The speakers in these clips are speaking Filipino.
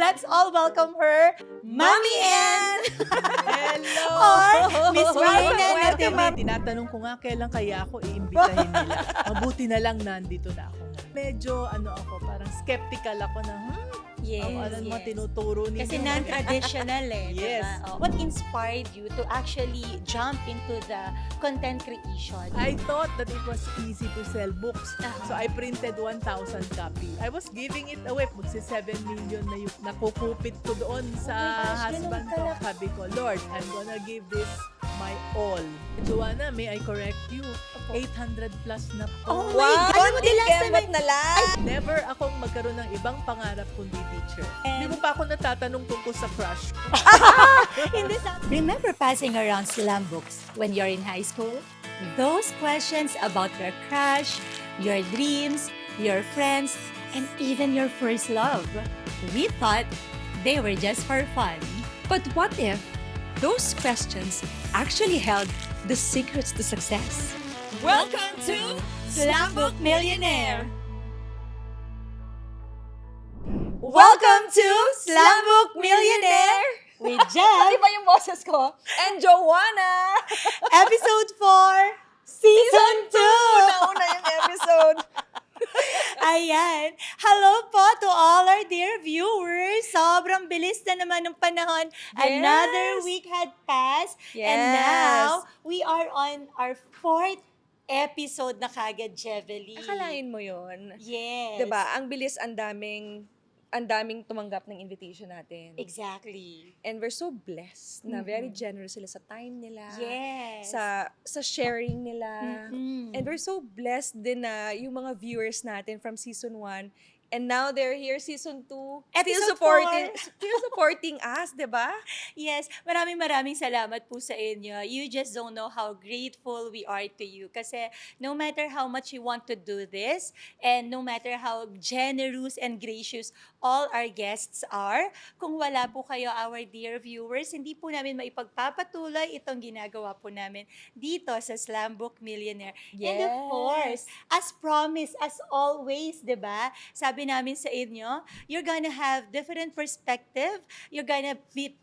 let's all welcome her, Mommy Ann! Hello! Or Miss Reyna Welcome, Natividad. Tinatanong ko nga kailan kaya ako iimbitahin nila. Mabuti na lang nandito na ako. Medyo ako, parang skeptical ako na, ano naman tinuturo ninyo. Kasi non-traditional Yes. diba? Oh, what inspired you to actually jump into the content creation? I thought that it was easy to sell books. Uh-huh. So I printed 1,000 copies. I was giving it away. Magsi 7 million na yung nakukupit ko doon sa gosh, husband ganun ko. Sabi ko, Lord, I'm gonna give this my all. Joanna, may I correct you? 800 plus na po. Oh my God! Alam mo, the last time na lang. Never akong magkaroon ng ibang pangarap kundi teacher. Hindi mo pa ako natatanong tungkol sa crush ko. Remember passing around slam books when you're in high school? Those questions about your crush, your dreams, your friends, and even your first love. We thought they were just for fun. But what if those questions actually held the secrets to success? Welcome to Slam Book Millionaire! Welcome to Slam Book Millionaire with Jem, Di ba yung boses ko? And Joanna! Episode 4, Season 2! Nauna yung episode. Ayan. Hello po to all our dear viewers. Sobrang bilis na naman ng panahon. Another week had passed. And now, we are on our 4th episode na kagad, Jevely. Akalain mo yun. Yes. Diba? Ang bilis, ang daming tumanggap ng invitation natin. Exactly. And we're so blessed na very generous sila sa time nila. Yes. Sa sharing nila. Mhm. And we're so blessed din na yung mga viewers natin from season 1 and now they're here season 2. Episode Still supporting us, 'di ba? Yes, maraming salamat po sa inyo. You just don't know how grateful we are to you. Kasi no matter how much you want to do this, and no matter how generous and gracious all our guests are, kung wala po kayo, our dear viewers, hindi po namin maipagpapatuloy itong ginagawa po namin dito sa Slam Book Millionaire. And of course, as promised, as always, di ba? Sabi namin sa inyo, you're gonna have different perspective, you're gonna be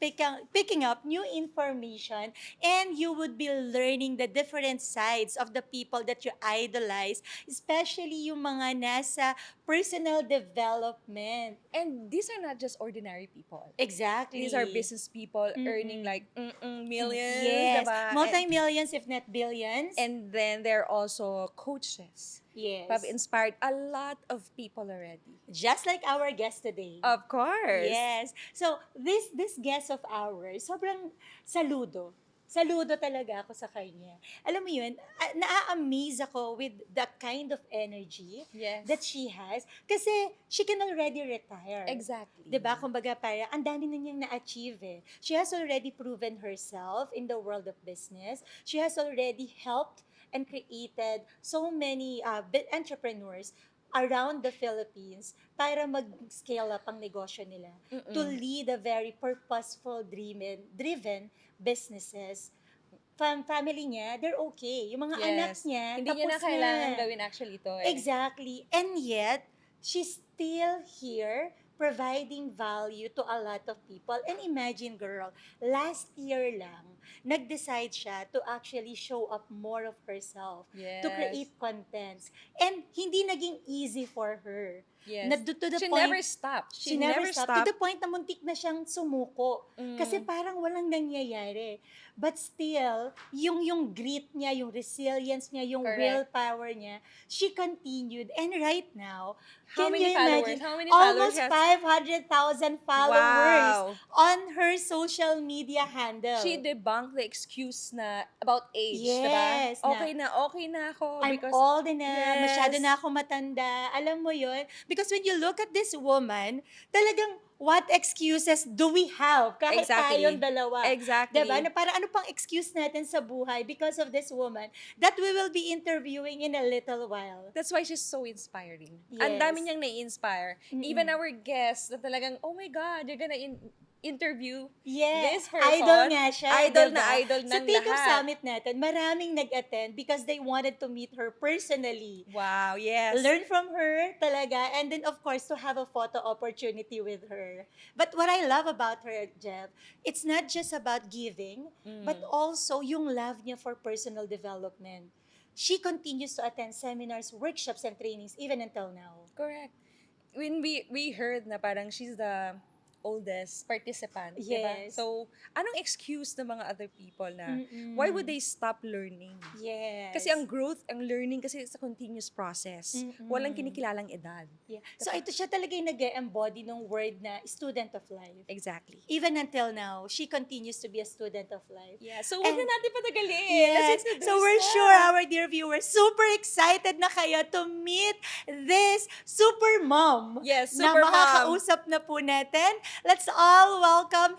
picking up new information, and you would be learning the different sides of the people that you idolize, especially yung mga nasa personal development. And these are not just ordinary people. Exactly. These are business people earning like millions, Yes, diba? multi-millions if not billions. And then they're also coaches. yes. Who have inspired a lot of people already. Just like our guest today. Of course. Yes. So, this guest of ours, sobrang saludo. Saludo talaga ako sa kanya. Alam mo yun, na-amaze ako with the kind of energy Yes. that she has. Kasi she can already retire. Exactly. Diba? Kumbaga parang, ang dami na niyang na-achieve eh. She has already proven herself in the world of business. She has already helped and created so many entrepreneurs around the Philippines para mag-scale up ang negosyo nila. To lead a very purposeful, driven businesses. Family niya, they're okay. Yung mga anak niya, Hindi niya na tapos kailangan gawin actually to eh. Exactly. And yet, she's still here providing value to a lot of people. And imagine, girl, last year lang, nag-decide siya to actually show up more of herself, to create contents. And hindi naging easy for her. Yes. To the She point, never stopped. She never stopped. To the point na muntik na siyang sumuko. Kasi parang walang nangyayari. But still, yung grit niya, yung resilience niya, yung willpower niya, she continued. And right now, How can many you followers? imagine? How many Almost followers 500,000 followers Wow. on her social media handle. She debunked the excuse na about age, Yes, diba? Okay na ako. I'm because old na, Yes. masyado na ako matanda. Alam mo yun? Because when you look at this woman, talagang what excuses do we have kahit Exactly. tayong dalawa? Exactly. Diba? Na para ano pang excuse natin sa buhay because of this woman that we will be interviewing in a little while. That's why she's so inspiring. Yes. Ang dami niyang nai-inspire. Even our guests na talagang, oh my God, you're gonna interview Yes, this person. idol nga siya. Idol diba? na idol Sa ng Take Off lahat. Summit natin, maraming nag-attend because they wanted to meet her personally. Wow, yes. Learn from her talaga, and then of course to have a photo opportunity with her. But what I love about her, Jeff, it's not just about giving, but also yung love niya for personal development. She continues to attend seminars, workshops, and trainings even until now. Correct. When we heard na parang she's the oldest participant, diba? Yes. So, anong excuse ng mga other people na Mm-mm. why would they stop learning? Yes. Kasi ang growth, ang learning kasi it's a continuous process. Mm-mm. Walang kinikilalang edad. Yeah. So ito siya talaga yung nag-embody ng word na student of life. Exactly. Even until now, she continues to be a student of life. Yeah. So, huwag And- na natin patagalin. Yes. Let's introduce So we're na. sure our dear viewers super excited na kayo to meet this super mom. Yes, na super mom. makakausap na po natin. Let's all welcome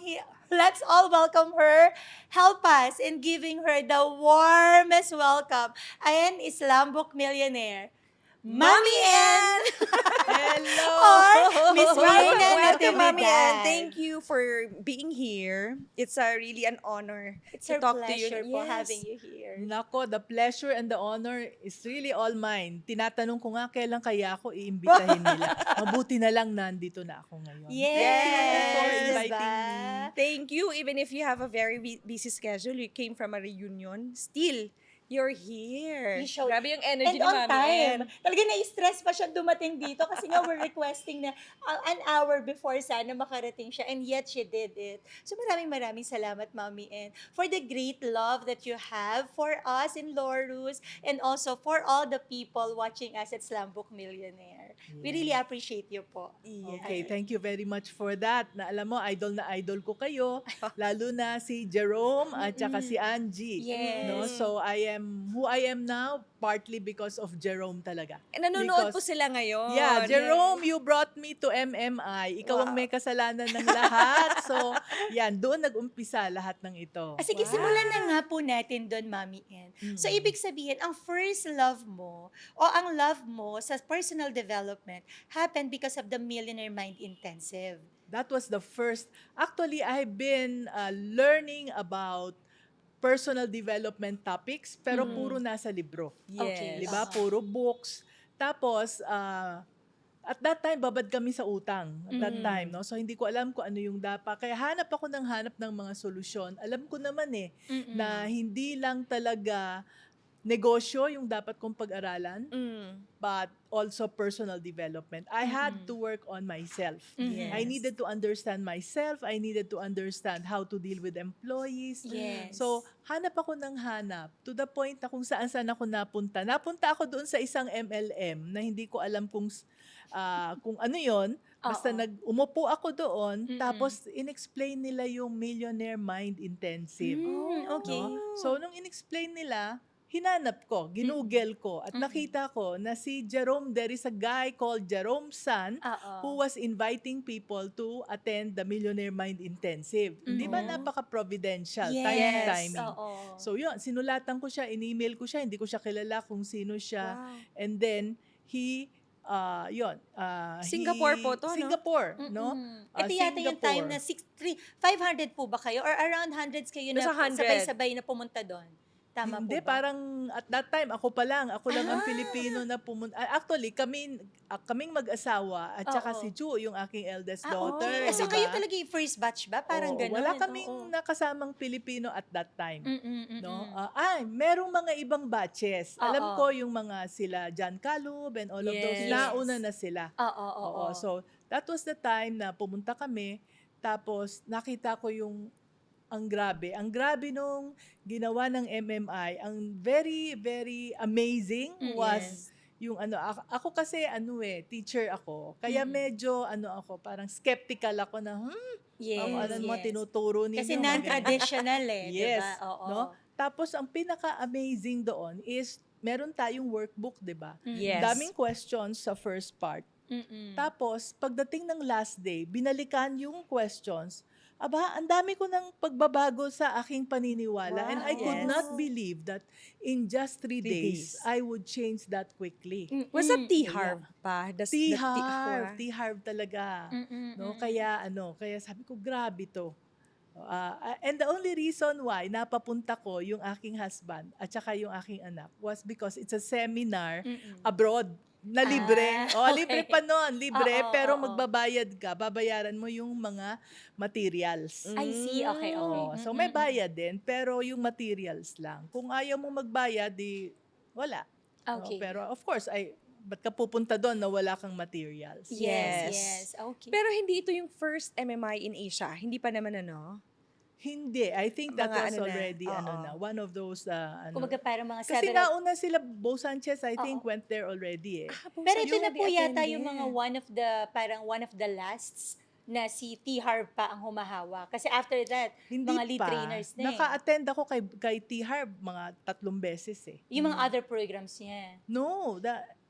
her. Help us in giving her the warmest welcome. Ayan, Islam Book Millionaire. Mami Ann! Hello! Or Miss Rina Welcome, Mami Natividad. Ann. Thank you for being here. It's really an honor It's to our talk to you. pleasure po Yes. having you here. Nako, the pleasure and the honor is really all mine. Tinatanong ko nga kailan kaya ako iimbitahin nila. Mabuti na lang nandito na ako ngayon. Yes! Thank you for Yes, inviting ba? me. Thank you. Even if you have a very busy schedule, you came from a reunion, still, you're here. You showed- Grabe yung energy And ni on Mami time. Ann. Talaga na-stress pa siya dumating dito kasi nga we're requesting na an hour before sana makarating siya, and yet she did it. So maraming salamat, Mami Ann, for the great love that you have for us in Lorus and also for all the people watching us at Slam Book Millionaire. We really appreciate you po. Okay, thank you very much for that. Na alam mo, idol na idol ko kayo, lalo na si Jerome at saka si Angie. Yes. No? So I am who I am now partly because of Jerome talaga. Nanonood po Because- sila ngayon. Yeah, Jerome, you brought me to MMI. Ikaw ang Wow. may kasalanan ng lahat. So, yan, doon nag-umpisa lahat ng ito. Sige, simulan na nga po natin doon, Mami Ann. So, ibig sabihin, ang first love mo o ang love mo sa personal development happened because of the Millionaire Mind Intensive. That was the first. Actually, I've been learning about personal development topics, pero puro nasa libro. Yes. Di ba? Puro books. Tapos, at that time, babad kami sa utang. At that time, no? So, hindi ko alam kung ano yung dapat. Kaya hanap ng mga solusyon. Alam ko naman na hindi lang talaga negosyo yung dapat kong pag-aralan, but also personal development. I had to work on myself. Yes. I needed to understand myself. I needed to understand how to deal with employees. Yes. So, hanap ako ng hanap to the point na kung saan ako napunta. Napunta ako doon sa isang MLM na hindi ko alam kung ano yon. Basta umupo ako doon, tapos in-explain nila yung Millionaire Mind Intensive. Okay. No? So, nung in-explain nila, hinanap ko, ginugel ko, at nakita ko na si Jerome, there is a guy called Jerome San who was inviting people to attend the Millionaire Mind Intensive. Di ba napaka-providential, Yes. timing. Oo. So yun, sinulatan ko siya, in-email ko siya, hindi ko siya kilala kung sino siya. Wow. And then, Singapore po to, no? Singapore, no? Ito yata yung time na 500 po ba kayo? Or around hundreds kayo na Nasa 100. sabay-sabay na pumunta doon? Tama Hindi, po ba? parang at that time, ako lang ang Pilipino na pumunta. Actually, kaming mag-asawa at saka Oo. si Chu, yung aking eldest Oo. daughter. So diba? kayo talaga yung first batch ba? Parang Oo, gano'n. wala kaming nakasamang Pilipino at that time. No? Merong mga ibang batches. Alam ko yung mga sila John Calub and all of those. Yes. Nauna na sila. Oo. So, that was the time na pumunta kami. Tapos, nakita ko yung ang grabe nung ginawa ng MMI. Ang very, very amazing was yung ako kasi teacher ako. Kaya medyo parang skeptical ako na, mo tinuturo ninyo. Kasi non-traditional Yes. diba? Oo. No? Tapos ang pinaka-amazing doon is meron tayong workbook, 'di ba? Yes. Daming questions sa first part. Tapos pagdating ng last day, binalikan yung questions aba, ang dami ko ng pagbabago sa aking paniniwala. And I could Yes. not believe that in just 3 3 days, days. I would change that quickly. Was that Mm-mm. T-Harv pa? T-Harv, T-Harv talaga. Mm-mm, No, mm-mm. kaya sabi ko, grabe to. And the only reason why napapunta ko yung aking husband at saka yung aking anak was because it's a seminar Mm-mm. abroad na libre. Libre Okay. pa noon, libre, Oo, pero oo. magbabayad ka, babayaran mo yung mga materials. I see. Okay, okay. So may bayad din, pero yung materials lang. Kung ayaw mo magbayad, di wala. No? Okay. Pero of course, ba't ka pupunta doon na wala kang materials? Yes, Yes. yes. Okay. Pero hindi ito yung first MMI in Asia. Hindi pa naman Hindi. I think that Mga was ano na, already oo. one of those Kumbaga parang mga Kasi several... nauna sila, Bo Sanchez, I think, Oo. went there already eh. Pero ito na Yung po yata attendee. yung mga one of the lasts na si T-Harv pa ang humahawa. Kasi after that, Hindi mga lead pa. trainers na eh. Naka-attend ako kay T-Harv mga 3 beses eh. Yung mga other programs niya. No,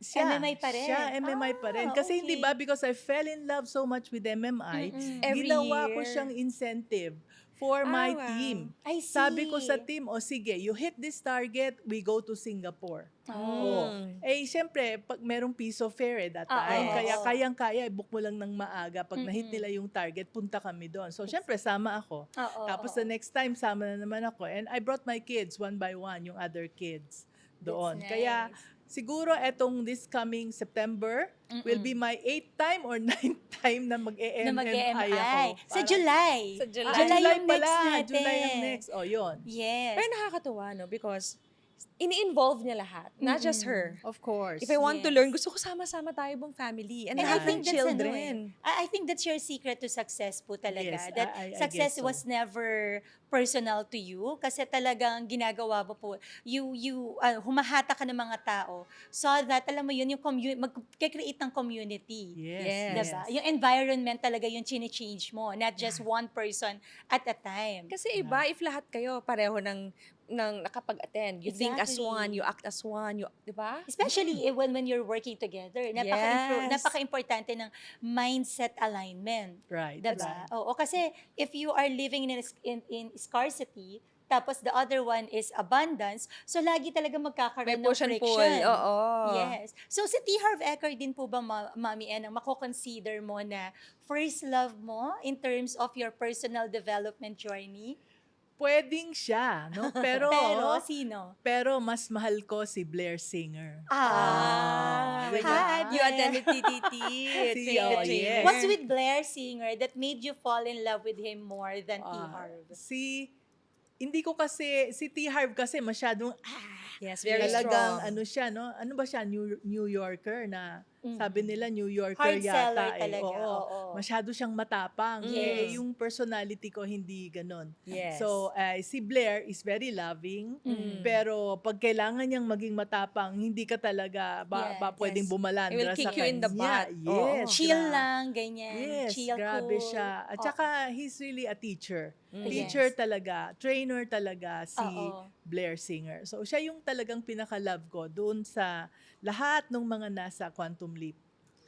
siya. MMI pa rin. Siya, MMI pa rin. Kasi hindi okay. ba, because I fell in love so much with MMI, Mm-mm. Every ginawa ko year. siyang incentive for my wow. team. I see. Sabi ko sa team, sige, you hit this target, we go to Singapore. Oh. Siyempre, pag merong piso fare that Oo, time, oo, kaya oo. kayang-kaya, book mo lang ng maaga. Pag na-hit Mm-mm. nila yung target, punta kami doon. So, siyempre, sama ako. Oo, Tapos oo. the next time, sama na naman ako. And I brought my kids, one by one, yung other kids doon. That's Kaya, nice. siguro etong this coming September will be my 8th time or 9th time na na mag-e-MMI mag-MI. ako. Sa July. Sa July. July July yung next pala. natin. July ang next. Yun. Yes. Pero nakakatuwa, no? Because ini-involve niya lahat. Not just Mm-mm. her. Of course. If I want to Yes. learn, gusto ko sama-sama tayo bang family. And And I lahat ng think that's ano children. I think that's your secret to success po talaga. Yes, That I success guess so. was never personal to you kasi talagang ginagawa mo po. Humahata ka ng mga tao so that, alam mo yun, yung mag-create ng community. Yes. Diba? Yung environment talaga yung chine-change mo, not just one person at a time. Kasi iba, if lahat kayo pareho ng nakapag-attend, you think as Exactly. one, you act as one, di ba? Especially when you're working together. Yes. Napaka-importante ng mindset alignment. Right. Diba? Oo, kasi if you are living in scarcity, tapos the other one is abundance, so lagi talaga May magkakaroon ng push and friction. pull. Oo. Yes. So si T. Harv Eker din po ba, Mami En, ang mako-consider mo na first love mo in terms of your personal development journey? Pwedeng siya, no? Pero, Pero, sino? pero mas mahal ko si Blair Singer. Hi, Diba? You attended TTT. yes. What's with Blair Singer that made you fall in love with him more than T. Harv? Hindi ko kasi, si T. Harv kasi masyadong, Yes, very talagang strong. ano siya, no? Ano ba siya? New Yorker na, sabi nila New Yorker Hard yata seller eh. talaga, Oo. oo. Masyado siyang matapang. Yes. Yung personality ko hindi ganon. Yes. So, si Blair is very loving, pero pag kailangan niyang maging matapang, hindi ka talaga Yes. pwedeng bumalandra He will sa kick you in the kanya. butt. Yes. Chill gra- lang, ganyan. Yes, Chill, grabe cool. siya. At Oo. saka, he's really a teacher. Yes. Teacher talaga, trainer talaga si Oo. Blair Singer. So, siya yung talagang pinaka-love ko doon sa lahat ng mga nasa Quantum Leap.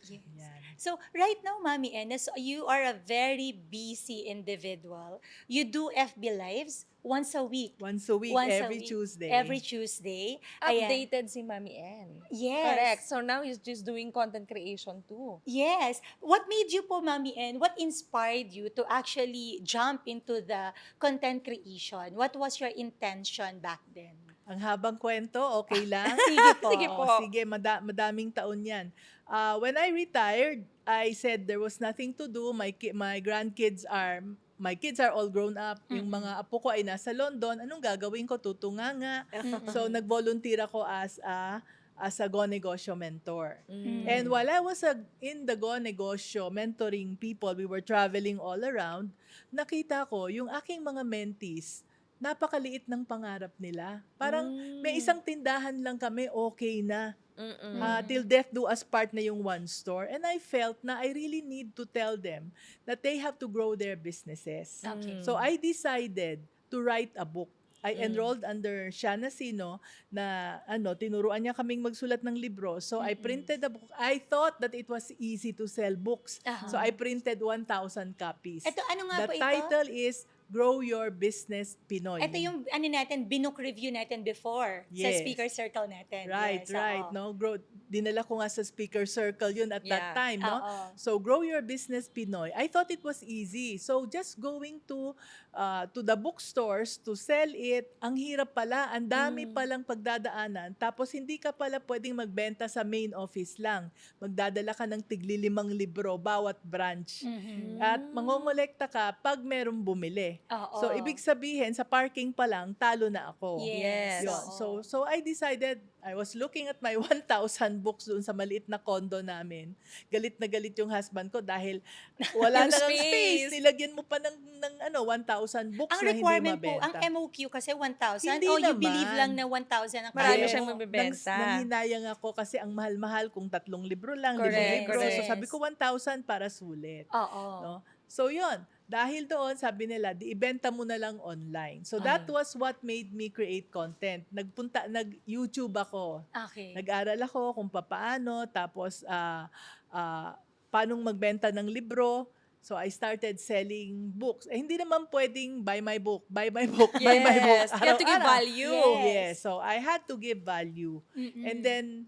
Yes. Yan. So, right now, Mami En, so you are a very busy individual. You do FB Lives once a week. Once a week, Once a every week. Tuesday. Every Tuesday. Ayan. Updated si Mami N. Yes. Correct. So now he's just doing content creation too. Yes. What made you po, Mami En, what inspired you to actually jump into the content creation? What was your intention back then? Ang habang kwento, okay lang? Sige po. Sige po. Sige, madaming taon yan. When I retired, I said there was nothing to do. My kids are all grown up. Yung mga apo ko ay nasa London. Anong gagawin ko? Tutunganga. So, nag-volunteer ako as a Go Negosyo mentor. And while I was in the Go Negosyo mentoring people, we were traveling all around, nakita ko yung aking mga mentees, napakaliit ng pangarap nila. Parang may isang tindahan lang kami, okay na. Till death do us part na yung one store. And I felt na I really need to tell them that they have to grow their businesses. Okay. So I decided to write a book. I enrolled under Shana Sino na tinuruan niya kaming magsulat ng libro. So I printed the book. I thought that it was easy to sell books. So I printed 1,000 copies. Ito, ano nga The po ito? title is Grow Your Business Pinoy. Ito yung natin, binook review natin before sa Yes. speaker circle natin. Right, Yes, right. oo. No, dinala ko nga sa speaker circle yun at that Yeah. time, no? Oo. So, Grow Your Business Pinoy. I thought it was easy. So, just going to the bookstores to sell it, ang hirap pala, ang dami palang pagdadaanan. Tapos, hindi ka pala pwedeng magbenta sa main office lang. Magdadala ka ng tigli-5 libro bawat branch. At mangongolekta ka pag merong bumili. Oo. So, ibig sabihin, sa parking pa lang, talo na ako. Yes. Yun. Oo. So I decided, I was looking at my 1,000 books doon sa maliit na condo namin. Galit na galit yung husband ko dahil wala Yung na ng space. space. Nilagyan mo pa ng 1,000 books Ang na hindi requirement po, mabenta. ang MOQ kasi 1,000 Hindi o you naman. believe lang na 1,000 ang Marami kaya siyang mo? mabibenta. Nanghinayang ako kasi ang mahal-mahal kung 3 libro lang, 5 Correct, libro. correct. So sabi ko 1,000 para sulit. Oo. No? So yun, dahil doon sabi nila, di ibenta mo na lang online. So that was what made me create content. Nag-YouTube ako. Okay. Nag-aral ako kung paano, tapos paanong magbenta ng libro. So I started selling books. Hindi naman pwedeng buy my book, buy my book, buy my book. Yes. You have to give Araw-araw. value. Yes. So I had to give value. And then,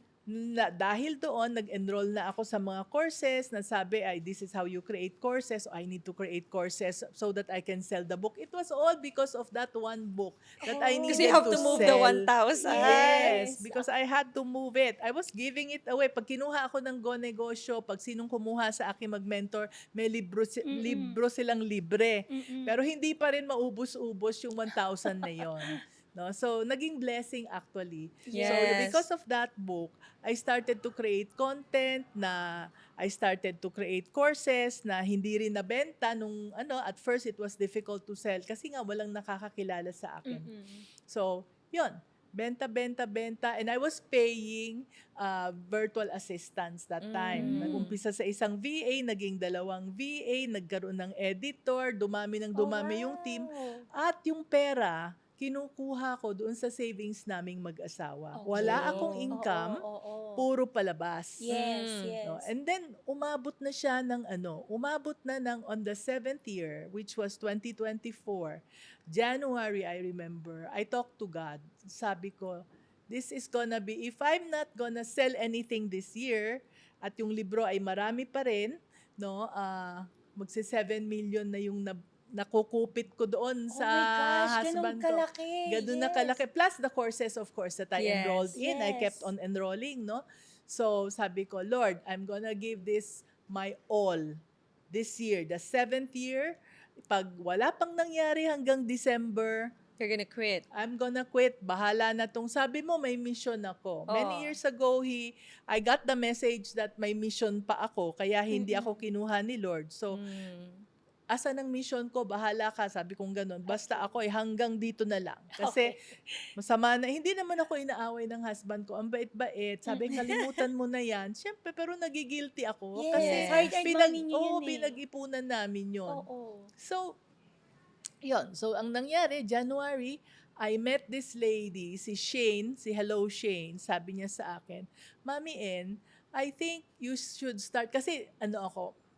dahil doon, nag-enroll na ako sa mga courses na sabi, this is how you create courses. So I need to create courses so that I can sell the book. It was all because of that one book that I needed Because you have to to move sell. the 1,000. Yes, because I had to move it. I was giving it away. Pag kinuha ako ng Go Negosyo, pag sinong kumuha sa akin mag-mentor, may libro silang libre. Pero hindi pa rin maubos-ubos yung 1,000 na yon. No? So, naging blessing actually. So, Yes. because of that book, I started to create content I started to create courses na hindi rin nabenta nung at first it was difficult to sell kasi nga walang nakakakilala sa akin. So, yun. Benta. And I was paying virtual assistants that time. Nag-umpisa sa isang VA, naging 2 VA, nagkaroon ng editor, dumami yung team. At yung pera, kinukuha ko doon sa savings naming mag-asawa. Wala akong income, puro palabas. Yes, yes. No? And then, umabot na on the 7th year, which was 2024, January, I remember, I talked to God. Sabi ko, this is gonna be, if I'm not gonna sell anything this year, at yung libro ay marami pa rin, no, magsi-7 million na yung nakukupit ko doon sa husband ko. Ganun na kalaki. Plus the courses, of course, that I enrolled in. I kept on enrolling, no? So, sabi ko, Lord, I'm gonna give this my all this year. The 7th year, pag wala pang nangyari hanggang December, You're gonna quit. I'm gonna quit. Bahala na tong. Sabi mo, may mission ako. Many years ago, I got the message that may mission pa ako, kaya hindi ako kinuha ni Lord. So, asan ang mission ko? Bahala ka. Sabi kong ganun. Basta ako hanggang dito na lang. Kasi masama na. Hindi naman ako inaaway ng husband ko. Ang bait-bait. Sabi, kalimutan mo na yan. Siyempre, pero nagigilty ako. Yes. Kasi Hard-earned money niyo yun eh. pinag-ipunan namin yun. Oo. So, yun. So, ang nangyari, January, I met this lady, si Shane, si Hello Shane. Sabi niya sa akin, Mami En, I think you should start, kasi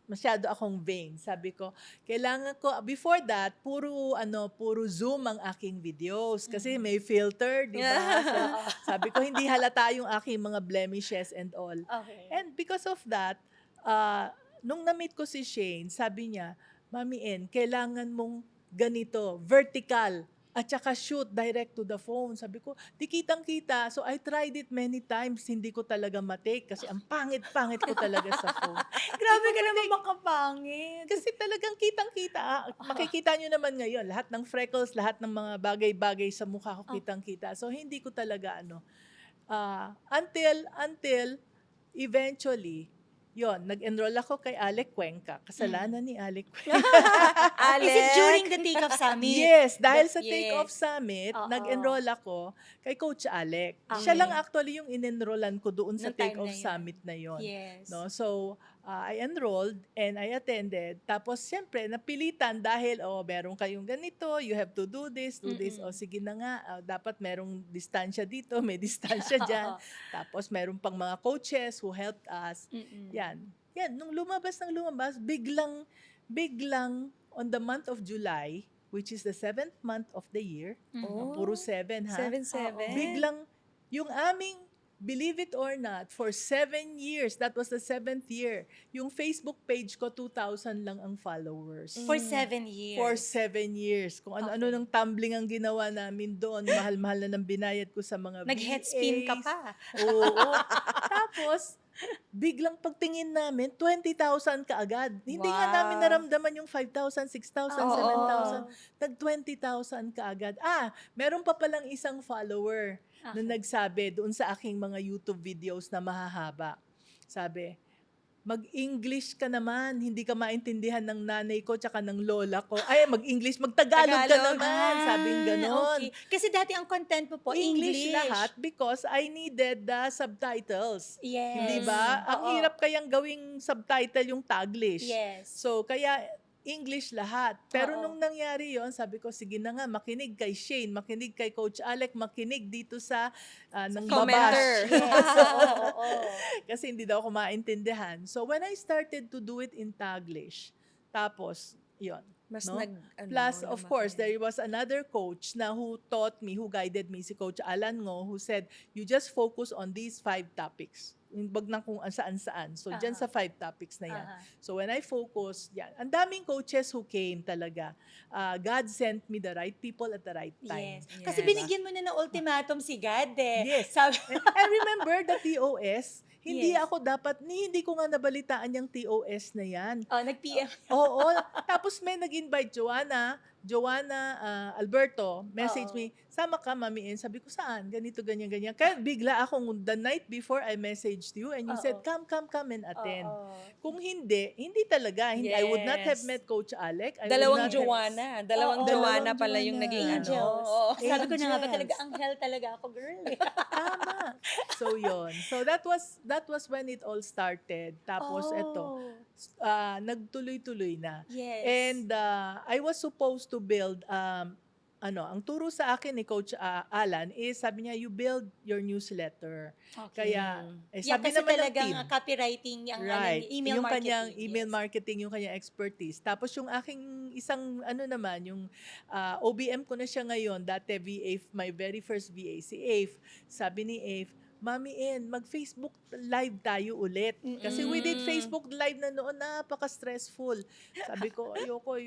masyado akong vain. Sabi ko, kailangan ko, before that, puro Zoom ang aking videos. Kasi may filter, di ba? So, sabi ko, hindi halata yung aking mga blemishes and all. Okay. And because of that, nung na-meet ko si Shane, sabi niya, Mami En, kailangan mong ganito, vertical, at saka shoot direct to the phone. Sabi ko, di kitang-kita. So I tried it many times, hindi ko talaga matake kasi ang pangit-pangit ko talaga sa phone. Grabe ka naman makapangit. Kasi talagang kitang-kita. Makikita nyo naman ngayon, lahat ng freckles, lahat ng mga bagay-bagay sa mukha ko kitang-kita. So hindi ko talaga until eventually, nag-enroll ako kay Alec Cuenca. Kasalanan ni Alec Cuenca. Is it during the Take-Off Summit? Yes, dahil sa Yes. Take-Off Summit, Oo. nag-enroll ako kay Coach Alec. Okay. Siya lang actually yung in-enrollan ko doon sa Nung time Take-Off na yun. Summit na yon. Yes. No? So, I enrolled and I attended. Tapos, siyempre, napilitan dahil, meron kayong ganito, you have to do this. O, sige na nga, dapat merong distansya dito, may distansya dyan. Tapos, meron pang mga coaches who helped us. Yan. Nung lumabas, biglang, on the month of July, which is the 7th month of the year, puro 7 ha? 7-7. Biglang, yung aming, believe it or not, for 7 years, that was the 7th year, yung Facebook page ko, 2,000 lang ang followers. For 7 years. For 7 years. Kung ano-ano ng tumbling ang ginawa namin doon, mahal-mahal na ng binayad ko sa mga Nag-head spin ka VAs. pa. Oo. Tapos, biglang pagtingin namin, 20,000 kaagad. Hindi nga Wow. namin naramdaman yung 5,000, 6,000, Oo. 7,000. Nag-20,000 kaagad. Meron pa palang isang follower na nagsabi doon sa aking mga YouTube videos na mahahaba. Sabi, mag-English ka naman, hindi ka maintindihan ng nanay ko tsaka ng lola ko. Ay, mag-Tagalog ka Tagalog. naman, sabing ganon. Okay. Kasi dati ang content mo po, English. Lahat because I needed the subtitles. Yes. Hindi ba? Ang Oo. hirap kayang gawing subtitle yung Taglish. Yes. So, kaya English lahat. Pero Oo. nung nangyari yon, sabi ko, sige na nga, makinig kay Shane, makinig kay Coach Alec, makinig dito sa ng Commenter. babash. Yes. Oo. Kasi hindi daw ako maintindihan. So, when I started to do it in Taglish, tapos, yon. Mas No? nag, Plus, of course, lumaki. there was another coach na who taught me, who guided me, si Coach Alan Ngo, who said, you just focus on these 5 topics. Wag na kung saan-saan. So, dyan sa 5 topics na yan. So, when I focus, yan. Ang daming coaches who came talaga. God sent me the right people at the right time. Yes. Kasi Yes. binigyan mo na ng ultimatum si God eh. Yes. Sabi, I remember the TOS. Hindi Yes. ako dapat, hindi ko nga nabalitaan yung TOS na yan. nag-PM. Oo. Tapos may nag-invite Joanna Alberto, message Oo. me, sama ka, Mami En. Sabi ko, saan? Ganito, ganyan, ganyan. Kaya bigla akong, the night before I messaged you and you said, Oo. come and attend. Oo. Kung hindi talaga. I would not have Yes. met Coach Alec. I would Dalawang not have- Joanna. Dalawang Oo. Joanna Dalawang pala yung Joanna. naging Angels. ano. Oo. Sabi ko na nga ba Angels. talaga, anghel talaga ako, girl. Tama. So, yon. So, that was when it all started. Tapos, eto, nagtuloy-tuloy na. Yes. And I was supposed to build, ang turo sa akin ni Coach Alan is, sabi niya, you build your newsletter. Okay. Kaya, Yeah, sabi kasi naman ng talagang team, copywriting, ang right, email yung marketing. kanyang email yes. marketing, yung kanyang expertise. Tapos yung aking isang, yung OBM ko na siya ngayon, dati VA, my very first VA, si Afe, sabi ni Afe, Mami En, mag-Facebook live tayo ulit. Kasi we did Facebook live na noon, napaka-stressful. Sabi ko, ayoko.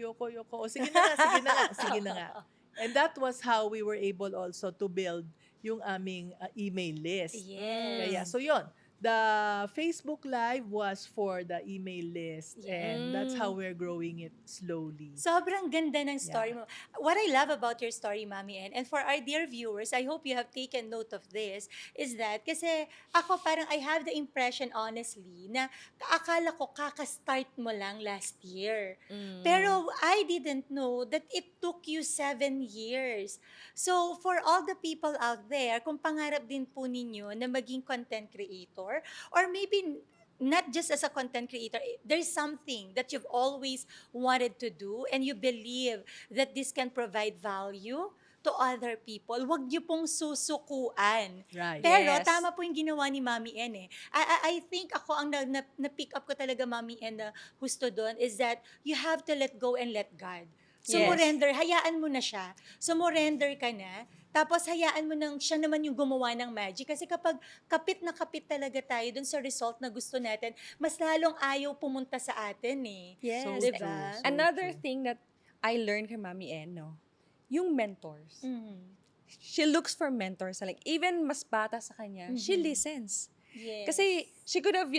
O, sige na nga. And that was how we were able also to build yung aming email list. Yes. Kaya, so yon. The Facebook Live was for the email list. And that's how we're growing it slowly. Sobrang ganda ng story mo. What I love about your story, Mami En, and for our dear viewers, I hope you have taken note of this, is that kasi ako parang I have the impression honestly na akala ko kaka-start mo lang last year. Pero I didn't know that it took you 7 years. So for all the people out there, kung pangarap din po ninyo na maging content creator, or maybe not just as a content creator, there's something that you've always wanted to do and you believe that this can provide value to other people, wag niyo pong susukuan. Right. Pero Yes. tama po yung ginawa ni Mami En eh. I think ako ang na-pick up ko talaga, Mami En, na husto doon is that you have to let go and let God. So, Yes. surrender, hayaan mo na siya. So, surrender ka na. Tapos, hayaan mo nang siya naman yung gumawa ng magic. Kasi kapag kapit na kapit talaga tayo dun sa result na gusto natin, mas lalong ayaw pumunta sa atin eh. Yes. So Diba? true, so Another true. thing that I learned kay Mami En, yung mentors. Mhm. She looks for mentors. Like, even mas bata sa kanya, she Mhm. listens. Yes. Kasi she could have,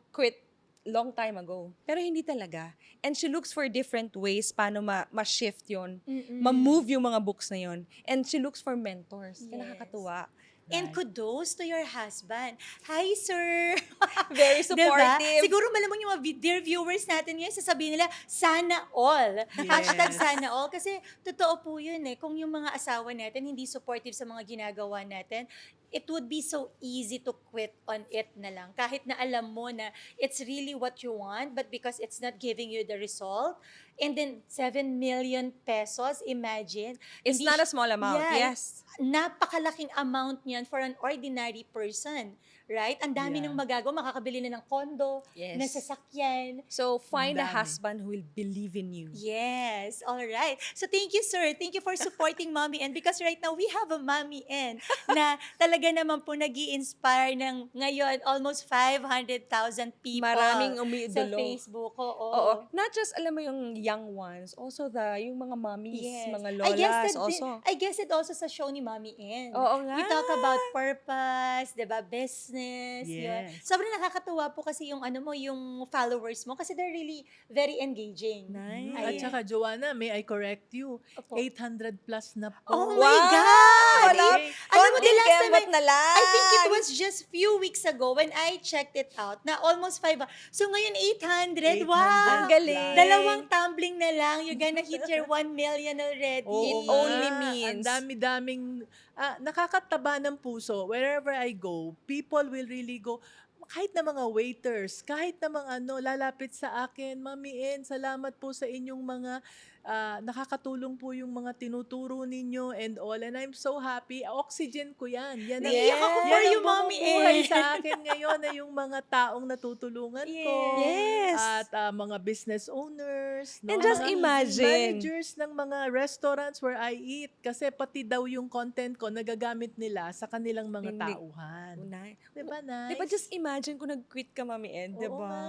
quit long time ago. Pero hindi talaga. And she looks for different ways paano ma-shift yon, Mm-mm. ma-move yung mga books na yon. And she looks for mentors. Kaya Yes. nakakatuwa. And Right. kudos to your husband. Hi, sir! Very Diba? supportive. Siguro malamang yung mga dear viewers natin ngayon, sasabihin nila, sana all. Hashtag Yes. sana all. Kasi totoo po yun eh. Kung yung mga asawa natin hindi supportive sa mga ginagawa natin, it would be so easy to quit on it na lang. Kahit na alam mo na it's really what you want, but because it's not giving you the result, and then 7 million pesos, imagine. It's Hindi not a siya- small amount. Yeah, Yes. napakalaking amount niyan for an ordinary person. Right? Ang dami Yeah. ng magagawa. Makakabili na ng kondo, Yes. na sasakyan. So, find a Ang dami. husband who will believe in you. Yes. All right. So thank you, sir. Thank you for supporting Mommy N because right now we have a Mommy N na talaga naman po nag-i-inspire ng ngayon almost 500,000 people Maraming sa umiidolo. Facebook. Oo. Oo. Not just, alam mo yung young ones, also yung mga mommies, Yes. mga I guess lolas that also. I guess it also sa show ni Mommy N. Oo nga. We talk about purpose, 'di ba? Business, yun. Yes. Sobrang nakakatuwa po kasi yung yung followers mo kasi they're really very engaging. Nice. At Ayan. saka, Joanna, may I correct you? Opo. 800 plus na po. Oh Wow! my God! Wala. Alam mo, the Konting last time kembot na lang. I think it was just few weeks ago when I checked it out na almost 5. So ngayon 800. 800 Wow! Ang galing. Dalawang tumbling na lang, you're gonna hit your 1 million already. It nga. only means- Ang dami-daming, nakakataba ng puso. Wherever I go, people will really go, kahit na mga waiters, kahit na mga lalapit sa akin, Mami N, salamat po sa inyong mga, nakakatulong po yung mga tinuturo ninyo and all. And I'm so happy. Oxygen ko yan. Yan ang, Naiiyak ako yan for ang you, Mami bumubuhay N. sa akin ngayon na yung mga taong natutulungan ko. Yes. At mga business owners. And just mga imagine. managers ng mga restaurants where I eat. Kasi pati daw yung content ko nagagamit nila sa kanilang mga Hindi. tauhan. Unay. Diba, nice? Di ba just imagine kung nag-quit ka, Mami Ed, di Oo ba? nga.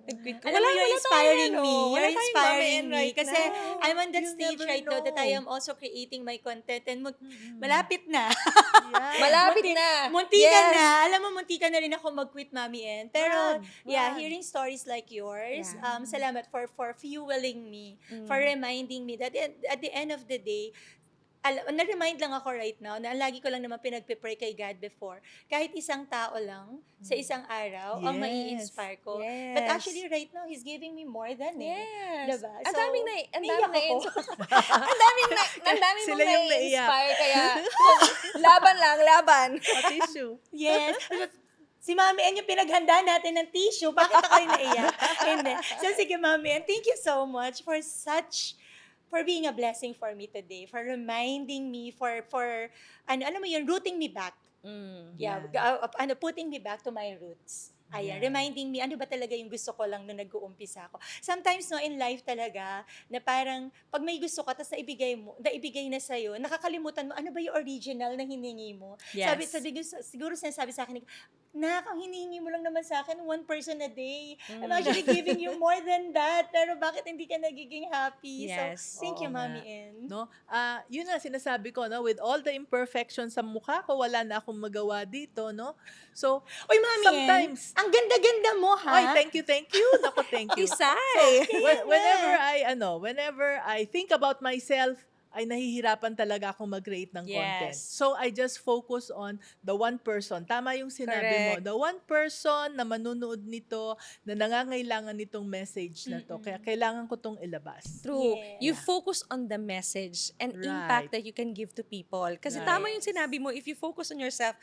Nag-quit ka. Alam mo, you're inspiring tayo, me. no? Wala You're tayong inspiring Mami N me. right Kasi now. I'm on that You'll stage never right now that I know. am also creating my content and Mm-mm. malapit na. Yeah. Malapit Munti- na. Munti ka Yes. na. Alam mo, munti ka na rin ako mag-quit, Mami N. Pero, Wag, yeah, wag. hearing stories like yours, Yeah. salamat for fueling me, for reminding me that at the end of the day, na-remind lang ako right now na lagi ko lang naman pinagpipray kay God before. Kahit isang tao lang sa isang araw ang Yes. mai-inspire ko. Yes. But actually right now, He's giving me more than Yes. Diba? Ang So, daming naiyak ako. ang daming Sila mong yung naiyak. na-inspire. Kaya, laban lang, laban. Tissue. Yes. Si Mami N yung pinaghanda natin ng tissue. Bakit ako rin naiyak? Hindi. So sige, Mami N, thank you so much for being a blessing for me today, for reminding me, for alam mo yun, rooting me back. Yeah, putting me back to my roots. Ayan, Yeah. reminding me, ano ba talaga yung gusto ko lang nung nag-uumpisa ako. Sometimes, in life talaga, na parang, pag may gusto ka, tapos naibigay na sa'yo, nakakalimutan mo, ano ba yung original na hiningi mo? Yes. Siguro sinasabi sa akin, ang hinihingi mo lang naman sa akin, 1 person a day. I'm actually giving you more than that. Pero bakit hindi ka nagiging happy? Yes. So, thank you, Oo nga. Mami N. No? Yun na sinasabi ko, no? With all the imperfections sa mukha ko, wala na akong magawa dito, no? So, Uy, Mami sometimes, N, ang ganda-ganda mo, ha? Ay, thank you. Naku, thank you. Isay. Whenever I think about myself, ay nahihirapan talaga akong mag-create ng content. Yes. So, I just focus on the one person. Tama yung sinabi mo. Correct. The one person na manunood nito, na nangangailangan nitong message na to. Kaya kailangan ko tong ilabas. True. Yes. You focus on the message and Right. impact that you can give to people. Kasi Right. tama yung sinabi mo, if you focus on yourself,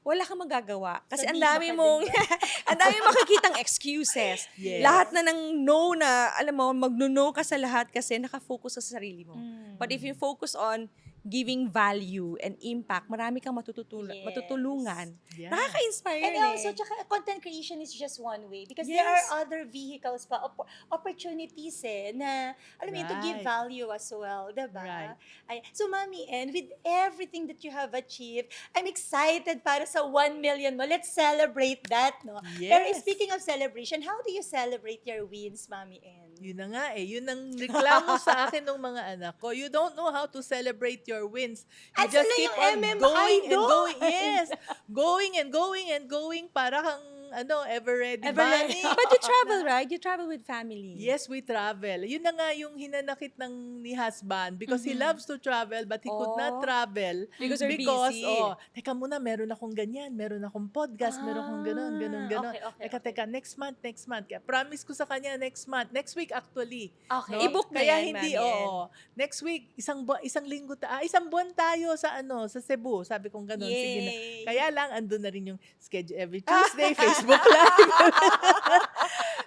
wala kang magagawa. Kasi ang Sabihin dami ka mong, din ang dami makikitang excuses. Yes. Lahat na ng no na, alam mo, magno-no ka sa lahat kasi nakafocus sa sarili mo. But if you focus on giving value and impact, marami kang Yes. matutulungan. Yeah. Nakaka-inspire And yun also, eh. tsaka content creation is just one way. Because Yes. there are other vehicles pa, opportunities na, alam mo yun, to give Right. value as well, diba? Right. So, Mami N, with everything that you have achieved, I'm excited para sa 1 million mo. Let's celebrate that, no? Pero Yes. speaking of celebration, how do you celebrate your wins, Mami N? Yun na nga eh. Yun ang reklamo sa akin ng mga anak ko. You don't know how to celebrate your wins. You At sila just keep yung on MM going and idol. going. Yes. Going and going and going para kang ever ready Ever ready. bunny. But you travel, right? You travel with family. Yes, we travel. Yun na nga yung hinanakit ni husband because he Mhm. loves to travel but he could not Oh. travel Because you're busy. teka muna, meron akong ganyan, meron akong podcast, meron akong ganon. Okay. Teka, next month. Kaya promise ko sa kanya next month. Next week actually. Okay. No? I-book mo Kaya yan, hindi, Mami Ann. oo. Next week, isang linggo, isang buwan tayo sa Cebu. Sabi kong ganon, sige na. Yay. Kaya lang, andun na rin yung schedule every Tuesday, Facebook Live.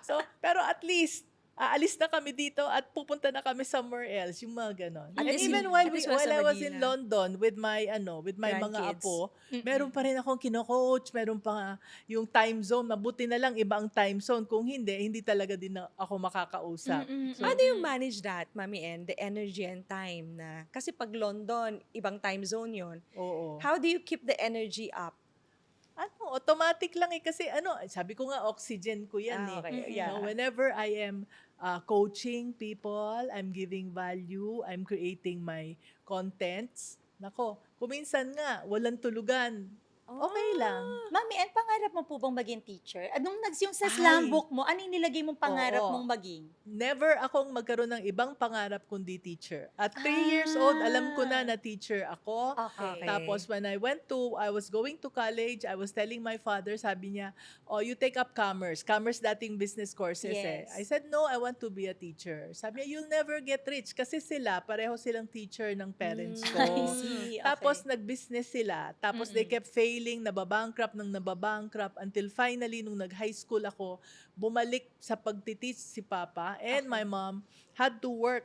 So, pero at least, aalis na kami dito at pupunta na kami somewhere else, yung mga ganon. At And least even you- while, at least wala while sa I was in Manila. London with my mga Grandkids. apo, meron pa rin akong kino-coach, meron pa nga yung time zone, mabuti na lang iba ang time zone. Kung hindi talaga din na ako makakausap. How do you manage that, Mami Ann? The energy and time na? Kasi pag London, ibang time zone yon. Oo. How do you keep the energy up? Automatic lang kasi sabi ko nga, oxygen ko yan Ah, eh. okay. Mhm. Yeah. No, whenever I am coaching people, I'm giving value, I'm creating my contents. Nako, kuminsan nga, walang tulugan. Okay lang. Mami, and pangarap mo po bang maging teacher? Anong yung sa Ay. slam book mo, anong nilagay mong pangarap Oo. mong maging? Never akong magkaroon ng ibang pangarap kundi teacher. At 3 years Ah. old, alam ko na teacher ako. Okay. Tapos when I was going to college, I was telling my father, sabi niya, you take up commerce. Commerce dating business courses eh. Yes. I said, no, I want to be a teacher. Sabi niya, you'll never get rich. Kasi pareho silang teacher ng parents ko. I see. Tapos Okay. nag-business sila. Tapos they kept failing, nababankrupt until finally nung nag-high school ako, bumalik sa pagtiteach si Papa and my mom had to work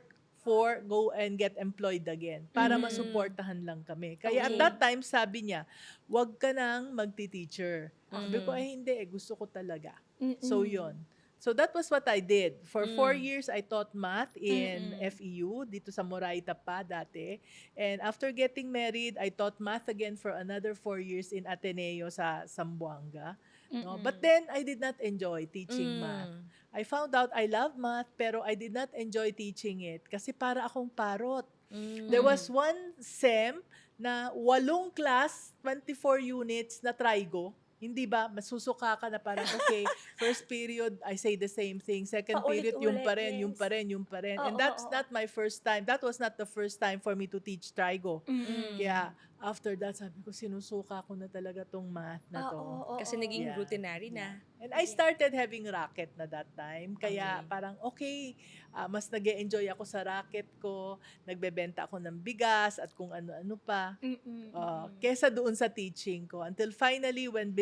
go and get employed again para masuportahan lang kami. Kaya at Okay. that time, sabi niya, wag ka nang magti-teacher. Sabi ko, ay hindi, gusto ko talaga. So yun. So that was what I did. For 4 years, I taught math in FEU, dito sa Moraita pa dati. And after getting married, I taught math again for another 4 years in Ateneo sa Zamboanga. No? But then, I did not enjoy teaching math. I found out I love math, pero I did not enjoy teaching it kasi para akong parot. There was one SEM na 8 class, 24 units na trigo. Hindi ba? Masusuka ka na parang, okay, first period, I say the same thing. Second period, yung pa rin, Paulit-ulit, yung pa rin, yung pa rin. And Oo, that's oo. not my first time. That was not the first time for me to teach trigo. Kaya, after that, sabi ko, sinusuka ko na talaga tong math na to. Kasi naging Yeah. routinary na. And I started having racket na that time. Kaya Okay. parang okay, mas nag-e-enjoy ako sa racket ko. Nagbebenta ako ng bigas at kung ano-ano pa. Kesa doon sa teaching ko. Until finally, when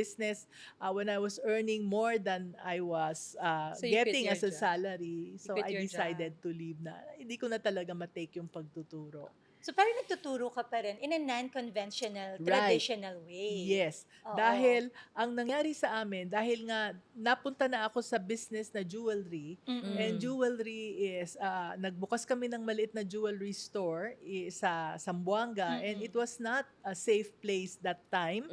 I was earning more than I was So you quit getting your as a job. salary. So quit I your decided to leave na. Hindi ko na talaga matake yung pagtuturo. So parang nagtuturo ka pa rin in a non-conventional, Right. traditional way. Yes. Oo. Dahil, ang nangyari sa amin, dahil nga napunta na ako sa business na jewelry, and jewelry is, nagbukas kami ng maliit na jewelry store sa Zamboanga, and it was not a safe place that time.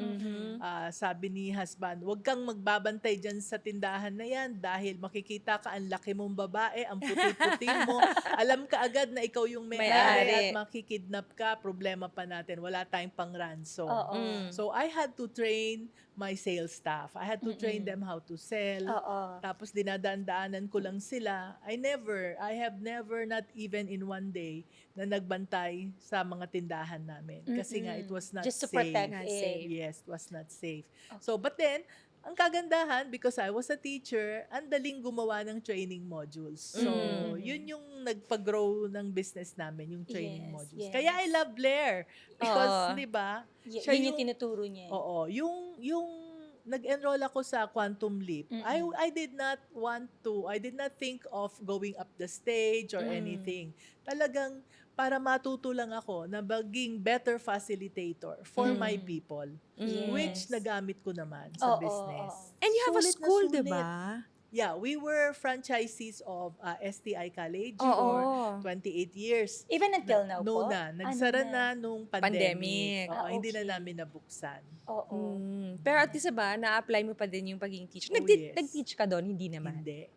Sabi ni husband, huwag kang magbabantay dyan sa tindahan na yan dahil makikita ka, ang laki mong babae, ang puti-puti mo, alam ka agad na ikaw yung may-ari at makikidnap ka, problema pa natin, wala tayong pang-ransom. Oo. So I had to train my sales staff. I had to train them how to sell. Oo. Tapos dinadaan-daanan ko lang sila. I have never, not even in one day, na nagbantay sa mga tindahan namin. Kasi nga, it was not Just to safe. protect Not it. safe. Yes, it was not safe. So, but then, ang kagandahan, because I was a teacher, ang daling gumawa ng training modules. So, yun yung nagpag-grow ng business namin, yung training Yes, modules. yes. Kaya I love Blair. Because, di ba? siya Yun yung tinuturo niya. Oo, yung nag-enroll ako sa Quantum Leap. I did not think of going up the stage or anything. Talagang para matuto lang ako na maging better facilitator for my people, which Yes. nagamit ko naman sa Oo, business. oo. And you have a Sulit na school, di sulit. ba? Yeah, we were franchisees of STI College Oo. for 28 years. Even until now No po? na. Nagsara na nung Pandemic. pandemic. Hindi na Okay. namin nabuksan. Oo. Pero at least ba, na-apply mo pa din yung pagiging teacher? Oh, yes. Nag-teach ka doon, hindi naman. Hindi.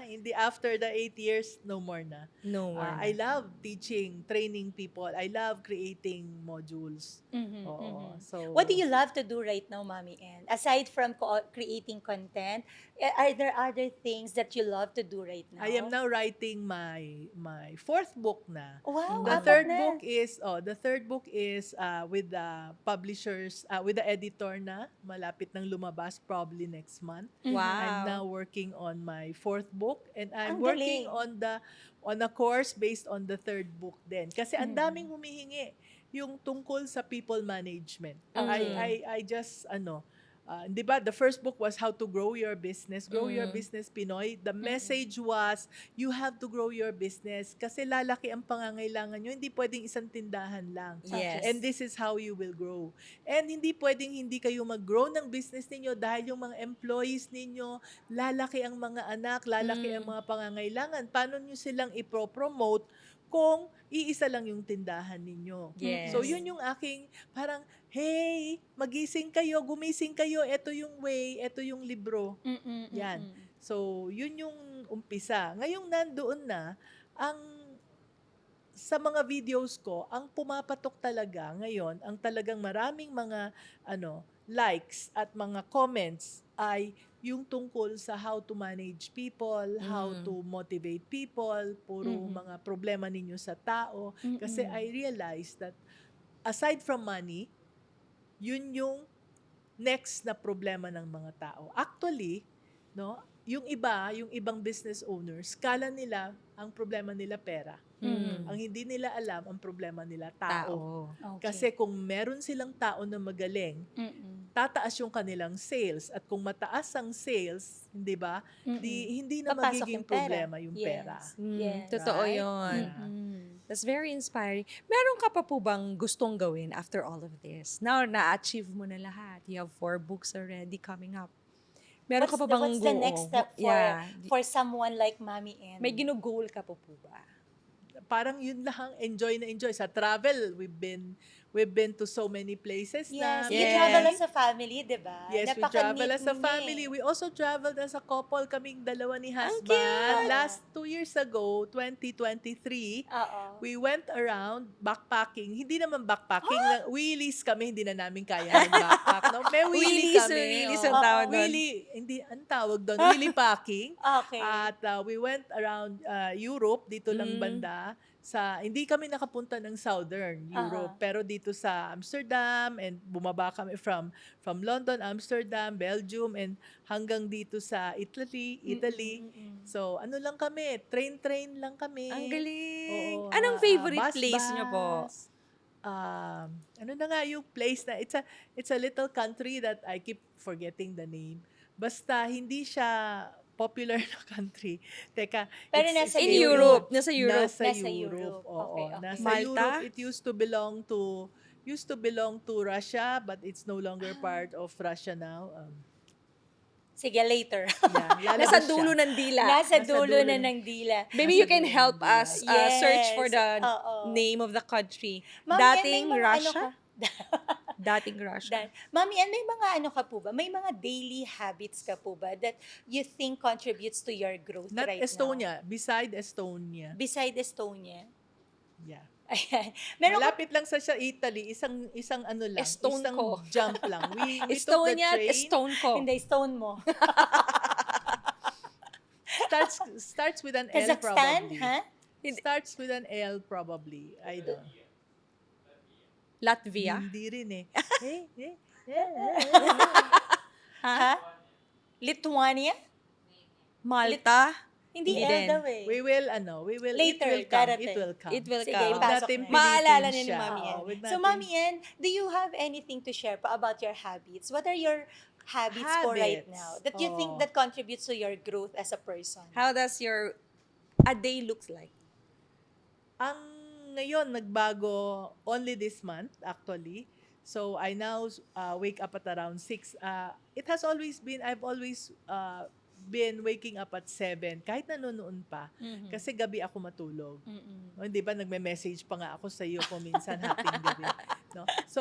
Hindi after the 8 years, no more na. No more I na. love teaching, training people. I love creating modules. Mhm, Oo. mhm. So, What do you love to do right now, Mommy Ann? Aside from creating content, are there other things that you love to do right now? I am now writing my fourth book na. Wow, The apat third na. book is with the publishers, with the editor na. Malapit nang lumabas probably next month. Mhm. I'm Wow. now working on my fourth book and I'm Ang working galing. on a course based on the third book din. Kasi ang Mhm. daming humihingi yung tungkol sa people management. Okay. I just 'di ba, the first book was How to Grow Your Business, Grow Your Mm. Business Pinoy. The message was you have to grow your business kasi lalaki ang pangangailangan nyo, hindi pwedeng isang tindahan lang. Yes. And this is how you will grow. And hindi pwedeng hindi kayo mag-grow ng business ninyo dahil yung mga employees ninyo, lalaki ang mga anak, lalaki ang mga pangangailangan. Paano nyo silang ipropromote kung iisa lang yung tindahan ninyo? Yes. So yun yung aking parang, hey, magising kayo, gumising kayo, eto yung way, eto yung libro. Mm-mm, Yan. mm-mm. So yun yung umpisa. Ngayong nandoon na, sa mga videos ko, ang pumapatok talaga ngayon, ang talagang maraming mga likes at mga comments ay yung tungkol sa how to manage people, how to motivate people, puro mga problema ninyo sa tao. Kasi I realized that aside from money, yun yung next na problema ng mga tao. Actually, no, yung ibang business owners, kala nila ang problema nila pera. Ang hindi nila alam, ang problema nila tao. Tao. Okay. Kasi kung meron silang tao na magaling, Mm-mm. tataas yung kanilang sales. At kung mataas ang sales, hindi ba, hindi na Papasok magiging yung pera. problema yung Yes. pera. Yes. Totoo Right? yun. Yeah. Mm-mm. That's very inspiring. Meron ka pa po bang gustong gawin after all of this? Now, na-achieve mo na lahat. You have 4 books already coming up. Meron ka pa bang What's the next step for someone like Mommy Ann? May gino-goal ka po ba? Parang yun lang, enjoy na enjoy. Sa travel, we've been to so many places Yes, na. you Yes. travel as a family, di ba? Yes, we travel as a family. We also traveled as a couple, kaming dalawa ni husband. Last 2 years ago, 2023, Oo. we went around backpacking. Hindi naman backpacking, wheelies kami, hindi na namin kaya mag-backpack. No? May wheelie kami. Wheelies oo. ang tawag doon. Wheelie, hindi, ang tawag doon, wheelie packing. Okay. At we went around Europe, dito lang banda. Hindi kami nakapunta ng Southern Europe, pero dito sa Amsterdam, and bumaba kami from London, Amsterdam, Belgium, and hanggang dito sa Italy. So, ano lang kami, train lang kami. Ang galing. Oo, Anong favorite bus, place niyo po? Ano na nga yung place na, it's a little country that I keep forgetting the name. Basta hindi siya popular na country. Teka, Pero it's nasa In Europe. Europe. Nasa Europe. Nasa Nasa Europe. Europe. Oo. Okay, okay. Nasa Malta? Europe, it used to belong to Russia, but it's no longer part of Russia now. Sige, later. Yeah, Nasa lalabas dulo siya. ng dila. Nasa Nasa dulo dulo na ng- ng dila. Maybe Nasa you can dulo ng help dila. us search for the Oo. name of the country. Mami, Ann, Dating may mga Russia? Dating Russia. Mami, Ann, may mga ano ka po ba? May mga daily habits ka po ba that you think contributes to your growth Not right Estonia, beside Estonia. now? Beside Estonia. Yeah. Ayan. Meron ka Malapit lang sa Italy, isang ano lang, Stone isang ko. jump lang. We took the Estonia at train. Stone ko. Hindi, stone mo. Starts with an L Kazakhstan, probably. ha? Starts with an L probably. I don't. Latvia. Hindi rin eh. Ha? Lithuania? Malta. Hindi Hindi L din. daw eh. We will, Later, it will come. darating. It will come. It will Sige, come. Huwag pasok natin na. pilitin Maalala niyo ni siya. Mami Ann. Oo, huwag So, natin- Mami Ann, do you have anything to share pa about your habits? What are your habits for right Habits. now that you think Oo. that contributes to your growth as a person? How does your a day looks like? Ang ngayon, nagbago only this month, actually. So, I now wake up at around 6. It has always been, I've always been waking up at 7, kahit na noon pa. Kasi gabi ako matulog. No, hindi ba, nagme-message pa nga ako sa iyo kung minsan happy gabi. No? So,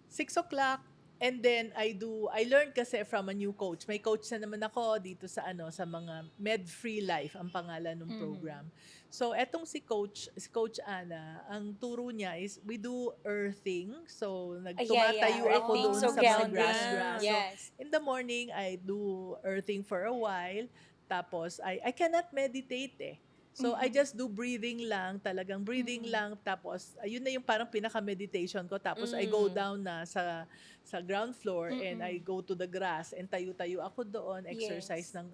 6 o'clock, And then I learned kasi from a new coach. May coach na naman ako dito sa sa mga Med Free Life ang pangalan ng program. So etong si Coach Ana, ang turo niya is we do earthing. So nagtumatayo ako Earthing, doon so sa mga grounding. grass. So Yes. in the morning I do earthing for a while. Tapos I cannot meditate eh. So, I just do breathing lang, talagang breathing lang. Tapos, ayun na yung parang pinaka-meditation ko. Tapos, I go down na sa ground floor and I go to the grass and tayo-tayo ako doon, exercise Yes. ng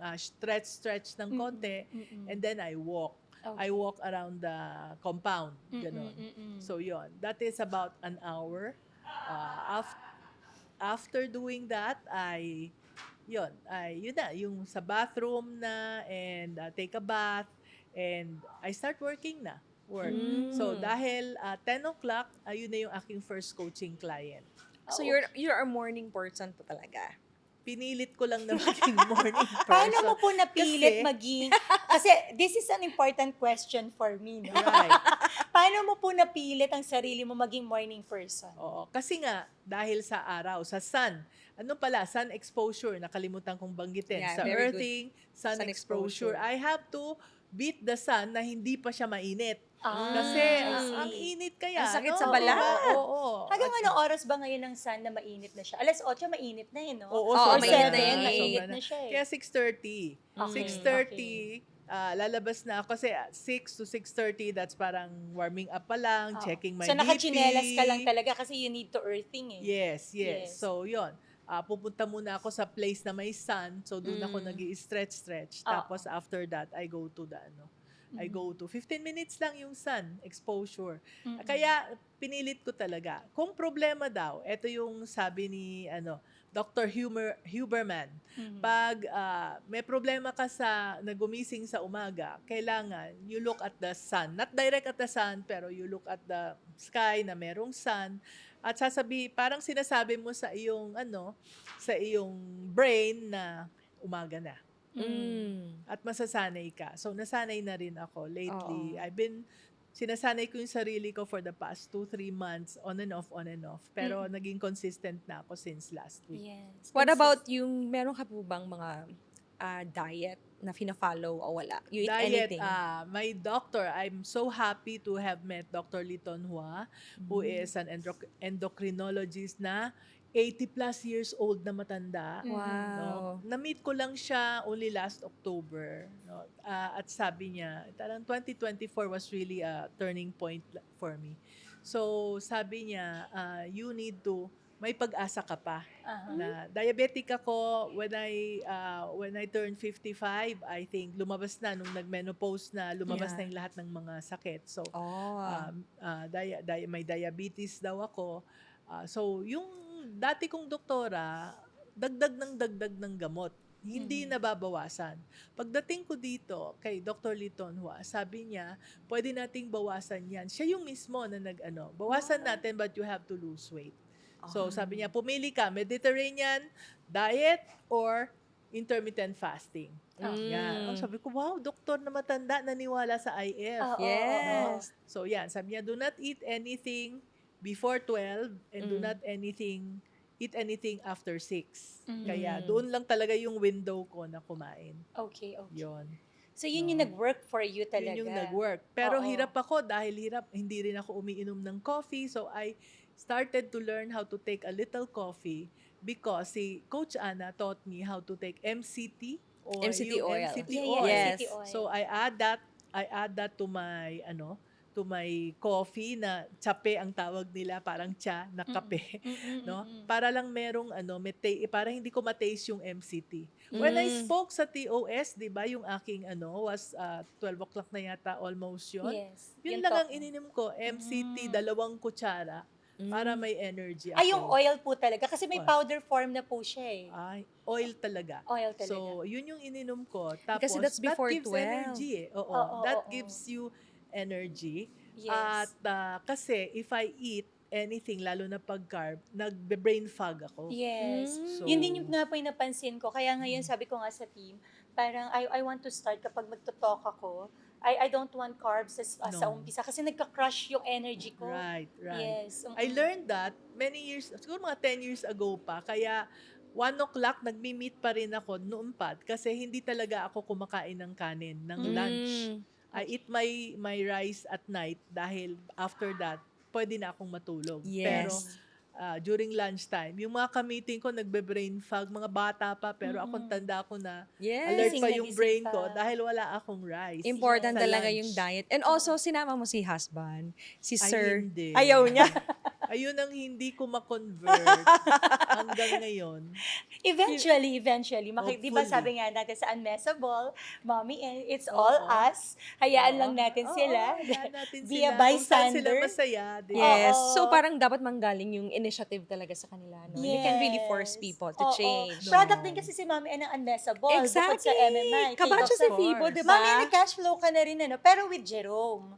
stretch ng konti. And then, I walk. I Okay. walk around the compound. Ganon. So, yon. That is about an hour. After doing that, yun na, yung sa bathroom na and take a bath and I start working na. So dahil 10 o'clock, ayun na yung aking first coaching client. So you're a morning person po talaga. Pinilit ko lang na maging morning person. Paano mo po napilit Kasi- maging... Kasi this is an important question for me. No? Right. Paano mo po napilit ang sarili mo maging morning person? Oo. Kasi nga, dahil sa araw, sa sun. Sun exposure, nakalimutan kong banggitin. Yeah, Sa very good. earthing, sun Sun exposure. exposure. I have to beat the sun na hindi pa siya mainit. Kasi I ang see. init kaya. Ang sakit no? sa balat. Oo. Hanggang anong oras ba ngayon ng sun na mainit na siya? Alas 8, mainit na yun, no? Oo, Oo, sobra mainit na na, yun eh. Mainit sobra na siya eh. Kaya 6:30. Okay, 6:30, lalabas na ako kasi 6 to 6:30, that's parang warming up pa lang, Oo. checking my So, nakachinelas BP. ka lang talaga kasi you need to earthing eh. Yes. Yes. So, yon. Pupunta muna ako sa place na may sun. So, doon ako nag-i-stretch. Tapos, after that, I go to the I go to 15 minutes lang yung sun exposure. Kaya pinilit ko talaga. Kung problema daw, ito yung sabi ni Dr. Huberman. Pag may problema ka sa nagumising sa umaga, kailangan you look at the sun. Not direct at the sun, pero you look at the sky na merong sun. At parang sinasabi mo sa iyong sa iyong brain na umaga na. At masasanay ka. So, nasanay na rin ako lately. Oo. Sinasanay ko yung sarili ko for the past 2-3 months, on and off. Pero naging consistent na ako since last week. Yes. What about yung, meron ka po bang mga diet na fina-follow o wala? You eat Diet, anything? my doctor, I'm so happy to have met Dr. Liton Hua, who is an endocrinologist na 80 plus years old na matanda. Wow. Na-meet ko lang siya only last October. No? At sabi niya, parang 2024 was really a turning point for me. So, sabi niya, you need to, may pag-asa ka pa. Na diabetic ako when I turned 55, I think lumabas na nung nag-menopause na, lumabas Yeah. na yung lahat ng mga sakit. So, Oh. may diabetes daw ako. So, yung dati kong doktora, dagdag ng gamot. Hindi nababawasan. Pagdating ko dito kay Dr. Liton Hua, sabi niya, pwede nating bawasan yan. Siya yung mismo na bawasan natin but you have to lose weight. So, sabi niya, pumili ka, Mediterranean diet or intermittent fasting. Yan. Sabi ko, wow, doktor na matanda, naniwala sa IF. Oo, Yes. So, yan. Sabi niya, do not eat anything before 12 and do not eat anything after 6. Kaya, doon lang talaga yung window ko na kumain. Okay. Yon. So, yun yung nag-work for you talaga. Yun yung nag-work. Pero Oo. hirap ako dahil hindi rin ako umiinom ng coffee. So, I started to learn how to take a little coffee because si Coach Ana taught me how to take MCT or MCT yung oil. MCT Yeah, oil. Yes. MCT oil. So, I add that to my coffee na tsape ang tawag nila, parang tsa na kape, no? Para lang merong para hindi ko ma-taste yung MCT. When I spoke sa TOS, 'di ba, yung aking was 12 o'clock na yata almost yun. Yes. Yun Yung lang talk ang ininom ko, MCT 2 kutsara para may energy ako. Ay, yung oil po talaga. Kasi may Oil. powder form na po siya eh. Ay, oil talaga. Oil talaga. So, yun yung ininom ko. Tapos, Kasi that's before that gives 12. energy eh. Oo, Oo, that oo. gives you energy. Yes. At kasi if I eat anything, lalo na pag carb, nagbe-brain fog ako. Yes. So, Yun din yung nga po yung napansin ko. Kaya ngayon sabi ko nga sa team, parang I want to start kapag magto-talk ako. I don't want carbs sa No. umpisa kasi nagka-crush yung energy ko. Right. Yes. I learned that many years, siguro mga 10 years ago pa. Kaya 1 o'clock nagmi-meet pa rin ako noon pa kasi hindi talaga ako kumakain ng kanin, ng lunch. I eat my rice at night dahil after that, pwede na akong matulog. Pero Yes. during lunchtime, yung mga kamiting ko nagbe-brain fog, mga bata pa, pero akong tanda ko na Yes. alert Gising pa na yung gising brain pa. ko dahil wala akong rice. Important sa talaga lunch. yung diet. And also, sinama mo si husband, si Ay, Sir. hindi. Ayaw niya. Ayun ang hindi ko ma-convert hanggang ngayon. Eventually, di ba Hopefully. sabi nga natin sa Unmessable, Mommy, and it's all us. Hayaan lang natin sila. Hayaan natin Be sila. a Kung saan sila bystander. masaya. Di ba? Yes. Oo. So, parang dapat manggaling yung initiative talaga sa kanila. No? You can really force Yes. people to Oo. change. Product din kasi si Mommy N ng Unmessable. Bukod sa Exactly. MMI. Kabatcha si Of Fibo, course. di ba? Mommy, nag-cash flow ka na rin, pero with Jerome.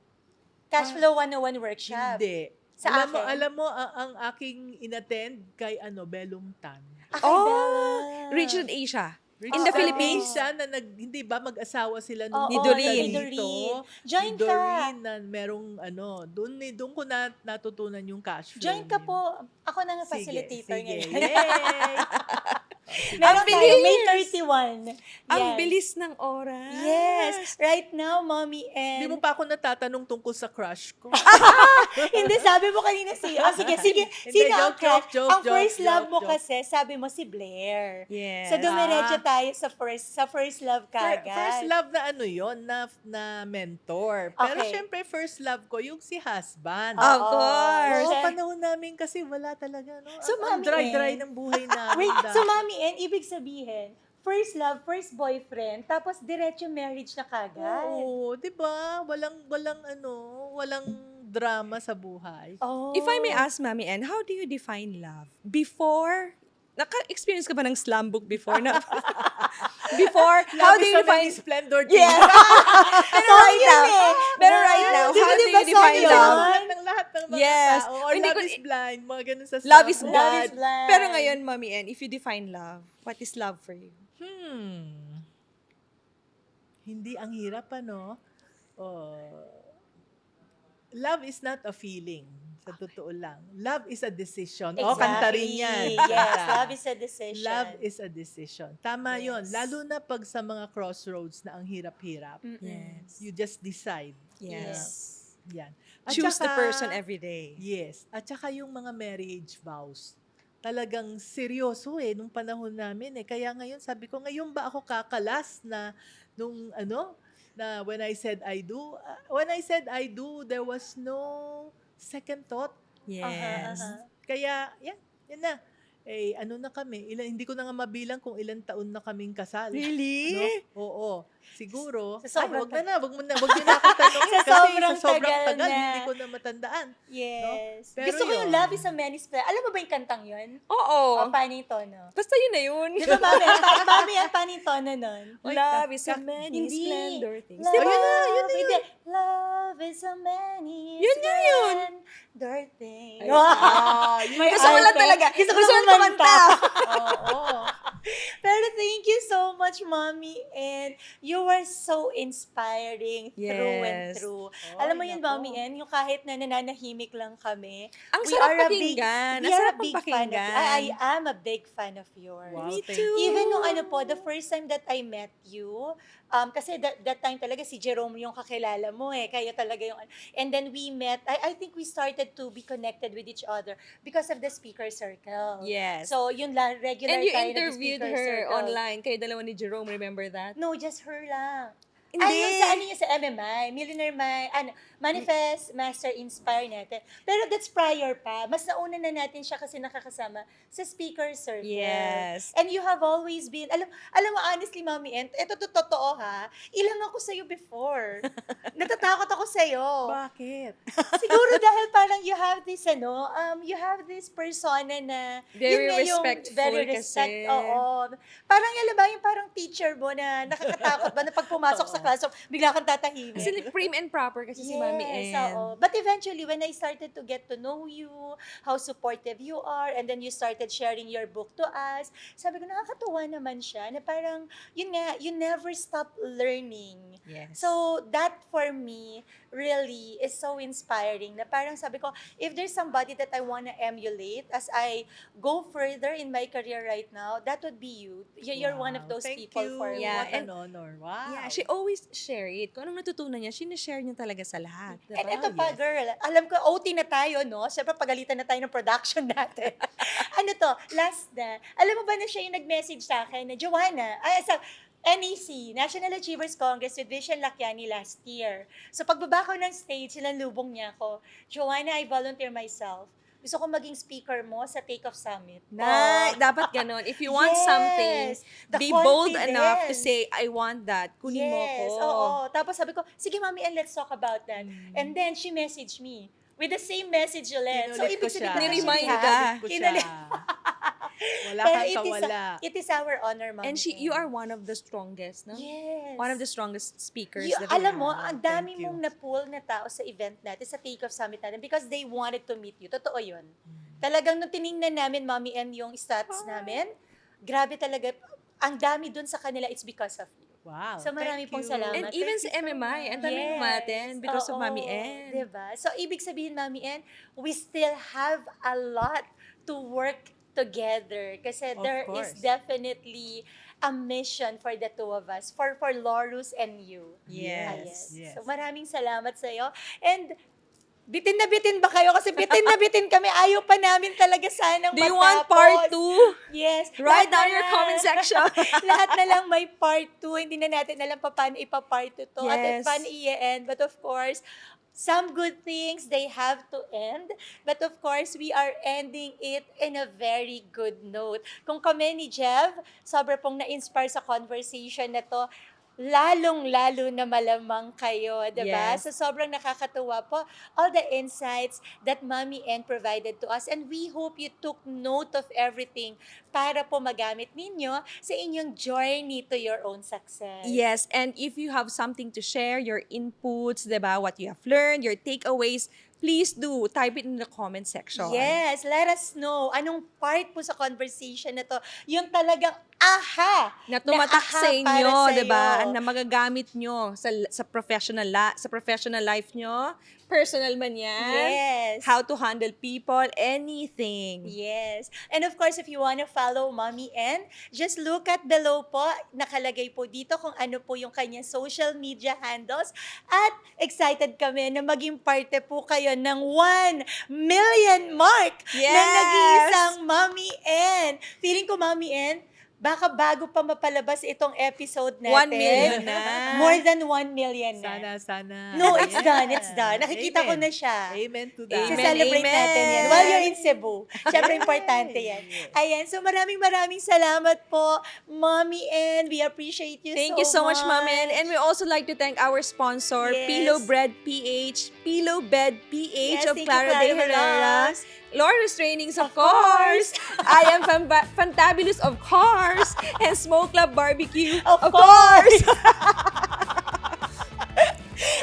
Cash Flow 101 workshop. Hindi. Sa akin? Alam mo, ang aking inattend kay Bellum Tan. Kay Oh, Bella. Richard Asia. Rich In the Tan Philippines? Asia na hindi ba mag-asawa sila nung Oo, Ni pumunta Doreen. Ni dito? Doreen. Join Ni ka. Doreen na merong doon ko natutunan yung cash flow. Join ka niya. po. Ako na nga Sige, facilitator sige. ngayon. Yay! Meron Ang tayo, May bilis! 31. Ang Yes. bilis ng oras. Yes. Right now, Mommy Hindi and... mo pa ako natatanong tungkol sa crush ko. Hindi, sabi mo kanina sige. Hindi, Sino ang joke, joke, ang joke, first love joke, mo joke. kasi, sabi mo si Blair. Yes. So, dumiretso tayo sa first love kagad. First love na yon na mentor. Pero Okay. syempre, first love ko yung si husband. Of Oo. course. Oo, panahon namin kasi wala talaga, no? So, Ang Mami, dry-dry ng buhay namin. Wait, dati. so Mommy and ibig sabihin, first love, first boyfriend, tapos diretso marriage na kagad. Oo, di ba? Walang drama sa buhay. Oh. If I may ask, Mami Ann, how do you define love? Before, naka-experience ka ba ng slam book before? Na, before, how do you define... Splendor Yeah. Pero right now, pero right now, Di ba, how do di ba you define song yun? love? Lahat ng mga Yes. tao. Or Hindi love ko- is blind. Mga ganun sa Love is slam. Love blind. is blind. Pero ngayon, Mami Ann, if you define love, what is love for you? Hindi ang hirap, ano? Love is not a feeling. Sa totoo lang. Love is a decision. Exactly. Kanta rin yan. Yes, Kanta. love is a decision. Love is a decision. Tama Yes. yon. Lalo na pag sa mga crossroads na ang hirap-hirap. Yes. You just decide. Yes. Yan. At Choose the saka- person every day. Yes. At saka yung mga marriage vows. Talagang seryoso nung panahon namin Kaya ngayon sabi ko, ngayon ba ako kakalas na nung na when I said I do, there was no second thought. Yes. Kaya, yan na. Na kami, hindi ko na nga mabilang kung ilang taon na kaming kasal. Really? No? Oo. Siguro, Sa sobrang wag niyo na ako tanongin Sa kasi sobrang sa sobrang tagal tagal, na. hindi ko na matandaan. Yes. Pero Gusto ko yung yun. love is a many splendor. Alam mo ba yung kantang yun? Oo. O, paano yung tono? Basta yun na yun. Di ba, Mami? Mami, paano yung tono nun? Love is a many Hindi. splendor things. Love, Di ba? hindi. Love is a many Yun nga yun. splendor things. Ay, yun May Gusto ko lang arte. talaga. Gusto ko Gusto lang ko kumanta. Oo. Pero thank you so much, Mommy. And you were so inspiring through and Yes. through. Ay, Alam mo yun, nako. Mommy, and yung kahit na nananahimik lang kami, Ang we sarap are a big- pakinggan. we Ang are sarap a big fan of pakinggan. I am a big fan of yours. Wow, Me thank too. you. Even nung the first time that I met you, kasi that time talaga si Jerome yung kakilala mo kaya talaga yung, and then we met, I think we started to be connected with each other because of the speaker circle. Yes. So, yun lang, regular And you tayo interviewed nag-speaker her circle. online. Kayo dalawa ni Jerome, remember that? No, just her lang. Hindi. Ay, yung sa MMI, Millionaire Manifest, Master Inspire natin. Pero that's prior pa. Mas nauna na natin siya kasi nakakasama sa speaker circle. Yes. And you have always been, alam mo honestly, Mommy, and ito totoo ha, ilang ako sa'yo before. Natatakot ako sa'yo. Bakit? Siguro dahil parang you have this persona na, Very yun nga yung respectful very kasi. Oo. Parang alam ba yung parang teacher mo na nakakatakot ba na pag pumasok sa classroom, bigla na akong tatahimik. Kasi prim and proper kasi si Mami Yes, N. oo. But eventually, when I started to get to know you, how supportive you are, and then you started sharing your book to us, sabi ko, nakakatuwa naman siya, na parang, yun nga, you never stop learning. Yes. So, that for me, really, is so inspiring, na parang sabi ko, if there's somebody that I wanna emulate as I go further in my career right now, that would be you. You're one of Wow, those thank people you. for me. Yeah, What and- an honor. Wow. Yeah, she always share it. Kung anong natutunan niya, sinishare niya talaga sa lahat. And Diba? ito pa, girl, alam ko, OT na tayo, no? Siyempre, pagalitan na tayo ng production natin. Ano to, last na. Alam mo ba na siya yung nag-message sa akin na, Joanna, sa NEC, National Achievers Congress with Vision Lakiani last year. So, pagbaba ko ng stage, sinalubong niya ako, Joanna, I volunteer myself. Gusto ko maging speaker mo sa Take-Off Summit. Na, dapat ganun. If you want something, Yes, the be bold enough to confidence. say, I want that. Kunin mo ko. Yes, oo. Tapos sabi ko, sige mami, and let's talk about that. Mm. And then she messaged me with the same message ulit. So, Kinulit ko ibig sabihin, siya. Ni-remind actually, ka. Kinulit ko siya. Kinulit. Wala Pero kang kawala. it is our honor, mami. And you are one of the strongest, no? Yes. One of the strongest speakers. You, that we alam mo, have. ang dami Thank you. mong na-pull na tao sa event natin, sa Take-Off Summit natin, because they wanted to meet you. Totoo yun. Talagang nung tiningnan namin, Mami, and yung stats namin, grabe talaga. Ang dami dun sa kanila, it's because of you. Wow. So, marami thank pong you. salamat. And Thank even you sa so MMI, ang dami Yes. umaten because of Oo, Mami N. Diba? So, ibig sabihin, Mami N, we still have a lot to work together. Kasi Of there is course. definitely a mission for the two of us, for Lorus and you. Yes. Ayan. Yes. So, maraming salamat sa'yo. And, bitin na bitin ba kayo? Kasi bitin na bitin kami. Ayaw pa namin talaga sanang Do you want matapos. part 2? Yes. Write Lahat down na your lang. comment section. Lahat na lang may part 2. Hindi na natin alam pa paano ipa-part 2 to. At Yes. paano i-end. But of course, some good things, they have to end. But of course, we are ending it in a very good note. Kung kami ni Jev, sobra pong na-inspire sa conversation na to, lalong-lalo na malamang kayo, diba? Yes. So, sobrang nakakatuwa po, all the insights that Mommy N provided to us. And we hope you took note of everything para po magamit ninyo sa inyong journey to your own success. Yes, and if you have something to share, your inputs, diba, what you have learned, your takeaways, please do type it in the comment section. Yes, let us know anong part po sa conversation na to, yung talagang aha! Na tumatak aha sa para inyo, sa'yo. 'di ba? Na magagamit nyo sa professional life nyo, personal man 'yan. Yes. How to handle people, anything. Yes. And of course, if you want to follow Mommy N, just look at below po. Nakalagay po dito kung ano po yung kanyang social media handles. At excited kami na maging parte po kayo ng 1 million mark ng Yes! nag-iisang Mommy N. Feeling ko, Mommy N, baka bago pa mapalabas itong episode 1 natin. million na. More than 1 million na. Sana. No, it's Yeah. done. It's done. Nakikita ko Amen. na siya. Amen to that. Amen. Celebrate natin yan while you're in Cebu. Siyempre, importante yan. Yes. Ayan, so maraming salamat po, Mommy N. We appreciate you Thank you so much, Ma'am Ann. And we also like to thank our sponsor, Yes. Pillow Bread PH, Pillow Bed PH Yes, of thank you, Clara de Herrera. Helas. Laura's Trainings, of Of course. course. I am Fantabulous, of course. And Smoke Club Barbecue, Of course.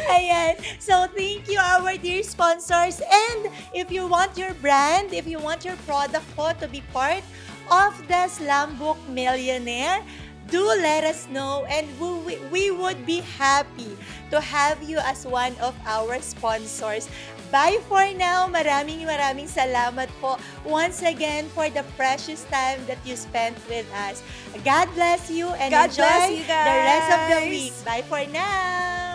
Ayan. So, thank you, our dear sponsors. And if you want your brand, if you want your product po to be part of the Slam Book Millionaire, do let us know, and we would be happy to have you as one of our sponsors. Bye for now. Maraming salamat po once again for the precious time that you spent with us. God bless you and God enjoy bless you the rest of the guys. week. Bye for now.